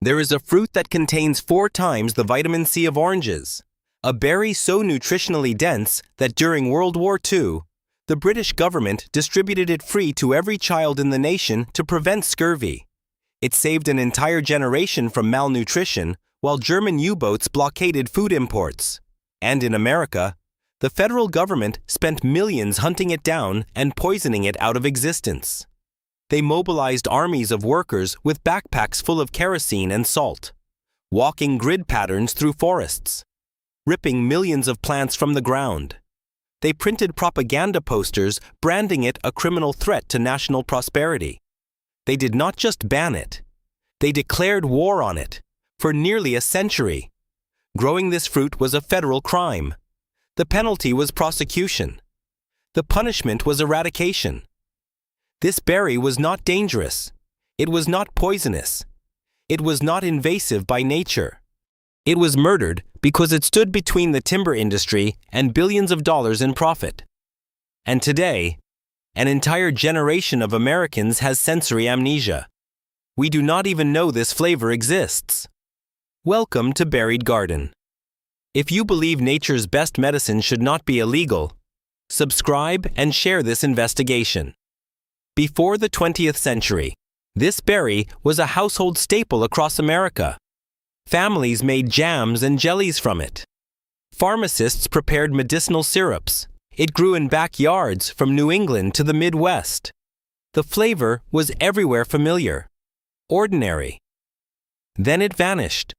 There is a fruit that contains 4 times the vitamin C of oranges, a berry so nutritionally dense that during World War II, the British government distributed it free to every child in the nation to prevent scurvy. It saved an entire generation from malnutrition while German U-boats blockaded food imports. And in America, the federal government spent millions hunting it down and poisoning it out of existence. They mobilized armies of workers with backpacks full of kerosene and salt, walking grid patterns through forests, ripping millions of plants from the ground. They printed propaganda posters branding it a criminal threat to national prosperity. They did not just ban it, they declared war on it for nearly a century. Growing this fruit was a federal crime. The penalty was prosecution. The punishment was eradication. This berry was not dangerous. It was not poisonous. It was not invasive by nature. It was murdered because it stood between the timber industry and billions of dollars in profit. And today, an entire generation of Americans has sensory amnesia. We do not even know this flavor exists. Welcome to Buried Garden. If you believe nature's best medicine should not be illegal, subscribe and share this investigation. Before the 20th century, this berry was a household staple across America. Families made jams and jellies from it. Pharmacists prepared medicinal syrups. It grew in backyards from New England to the Midwest. The flavor was everywhere familiar, ordinary. Then it vanished.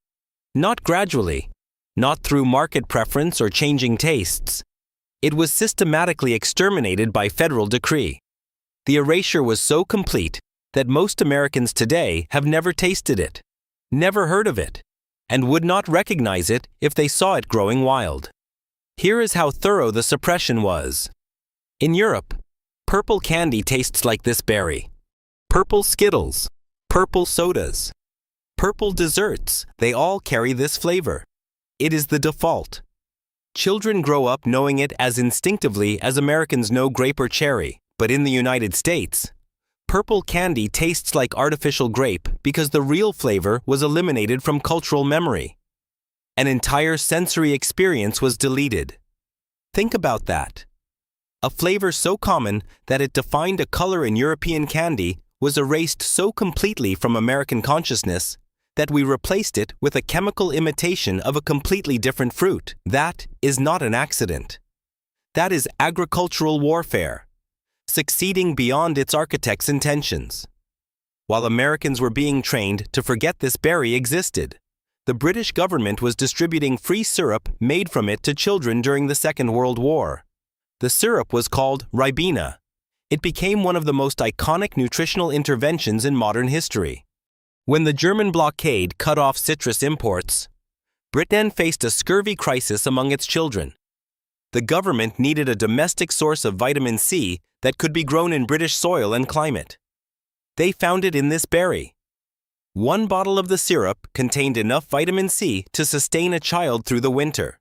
Not gradually, not through market preference or changing tastes. It was systematically exterminated by federal decree. The erasure was so complete that most Americans today have never tasted it, never heard of it, and would not recognize it if they saw it growing wild. Here is how thorough the suppression was. In Europe, purple candy tastes like this berry. Purple Skittles, purple sodas, purple desserts, they all carry this flavor. It is the default. Children grow up knowing it as instinctively as Americans know grape or cherry. But in the United States, purple candy tastes like artificial grape because the real flavor was eliminated from cultural memory. An entire sensory experience was deleted. Think about that. A flavor so common that it defined a color in European candy was erased so completely from American consciousness that we replaced it with a chemical imitation of a completely different fruit. That is not an accident. That is agricultural warfare, succeeding beyond its architect's intentions. While Americans were being trained to forget this berry existed, the British government was distributing free syrup made from it to children during the Second World War. The syrup was called Ribena. It became one of the most iconic nutritional interventions in modern history. When the German blockade cut off citrus imports, Britain faced a scurvy crisis among its children. The government needed a domestic source of vitamin C that could be grown in British soil and climate. They found it in this berry. 1 bottle of the syrup contained enough vitamin C to sustain a child through the winter.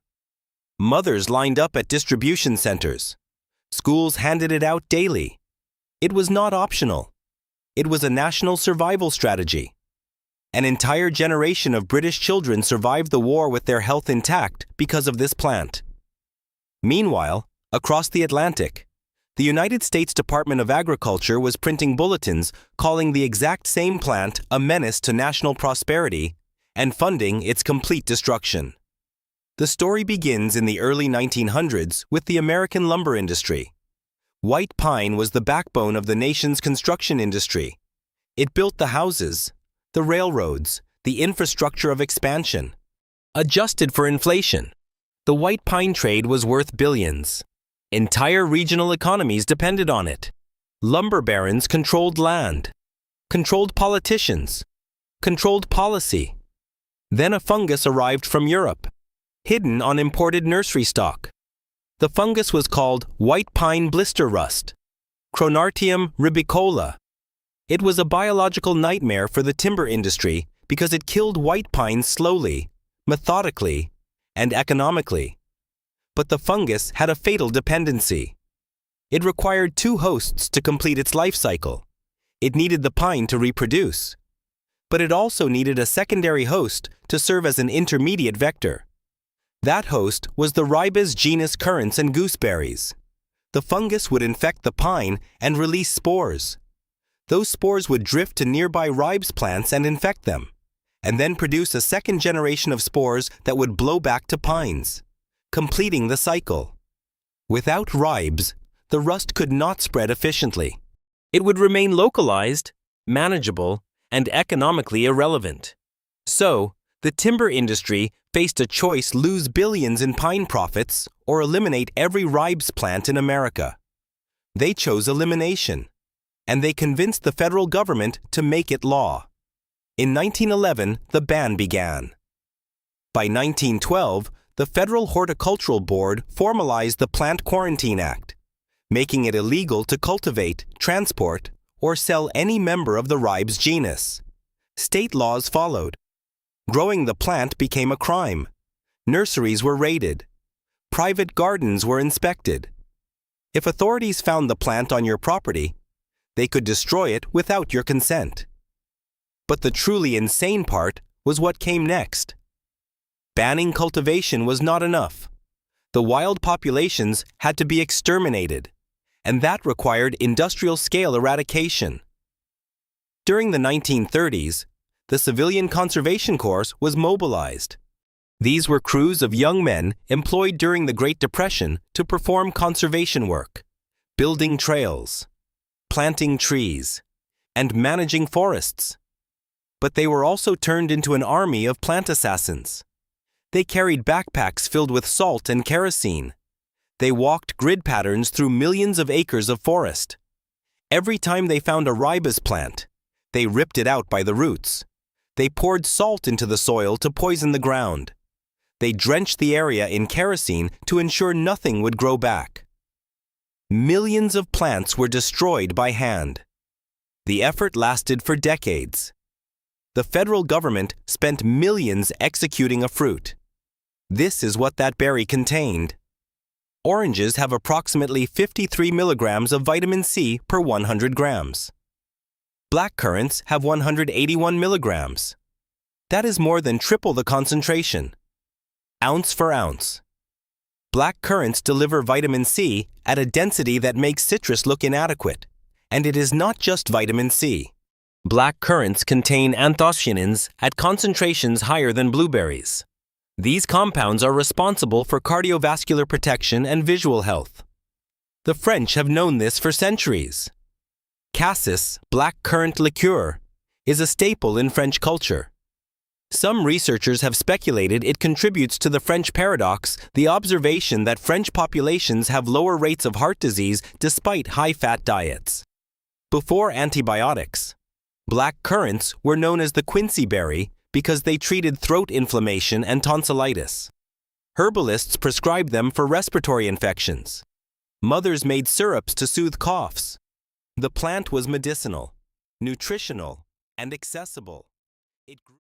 Mothers lined up at distribution centers. Schools handed it out daily. It was not optional. It was a national survival strategy. An entire generation of British children survived the war with their health intact because of this plant. Meanwhile, across the Atlantic, the United States Department of Agriculture was printing bulletins calling the exact same plant a menace to national prosperity and funding its complete destruction. The story begins in the early 1900s with the American lumber industry. White pine was the backbone of the nation's construction industry. It built the houses, the railroads, the infrastructure of expansion. Adjusted for inflation, the white pine trade was worth billions. Entire regional economies depended on it. Lumber barons controlled land, controlled politicians, controlled policy. Then a fungus arrived from Europe, hidden on imported nursery stock. The fungus was called white pine blister rust, Cronartium rubicola. It was a biological nightmare for the timber industry because it killed white pines slowly, methodically, and economically. But the fungus had a fatal dependency. It required 2 hosts to complete its life cycle. It needed the pine to reproduce. but it also needed a secondary host to serve as an intermediate vector. That host was the ribes genus currants and gooseberries. The fungus would infect the pine and release spores. Those spores would drift to nearby ribes plants and infect them, and then produce a second generation of spores that would blow back to pines, completing the cycle. Without ribes, the rust could not spread efficiently. It would remain localized, manageable, and economically irrelevant. So, the timber industry faced a choice: lose billions in pine profits or eliminate every ribes plant in America. They chose elimination, and they convinced the federal government to make it law. In 1911, the ban began. By 1912, the Federal Horticultural Board formalized the Plant Quarantine Act, making it illegal to cultivate, transport, or sell any member of the ribes genus. State laws followed. Growing the plant became a crime. Nurseries were raided. Private gardens were inspected. If authorities found the plant on your property, they could destroy it without your consent. But the truly insane part was what came next. Banning cultivation was not enough. The wild populations had to be exterminated, and that required industrial-scale eradication. During the 1930s, the Civilian Conservation Corps was mobilized. These were crews of young men employed during the Great Depression to perform conservation work, building trails, planting trees, and managing forests. But they were also turned into an army of plant assassins. They carried backpacks filled with salt and kerosene. They walked grid patterns through millions of acres of forest. Every time they found a ribes plant, they ripped it out by the roots. They poured salt into the soil to poison the ground. They drenched the area in kerosene to ensure nothing would grow back. Millions of plants were destroyed by hand. The effort lasted for decades. The federal government spent millions executing a fruit. This is what that berry contained. Oranges have approximately 53 milligrams of vitamin C per 100 grams. Black currants have 181 milligrams. That is more than triple the concentration. Ounce for ounce. Black currants deliver vitamin C at a density that makes citrus look inadequate. And it is not just vitamin C. Black currants contain anthocyanins at concentrations higher than blueberries. These compounds are responsible for cardiovascular protection and visual health. The French have known this for centuries. Cassis, black currant liqueur, is a staple in French culture. Some researchers have speculated it contributes to the French paradox, the observation that French populations have lower rates of heart disease despite high-fat diets. Before antibiotics, black currants were known as the Quincy berry because they treated throat inflammation and tonsillitis. Herbalists prescribed them for respiratory infections. Mothers made syrups to soothe coughs. The plant was medicinal, nutritional, and accessible. It grew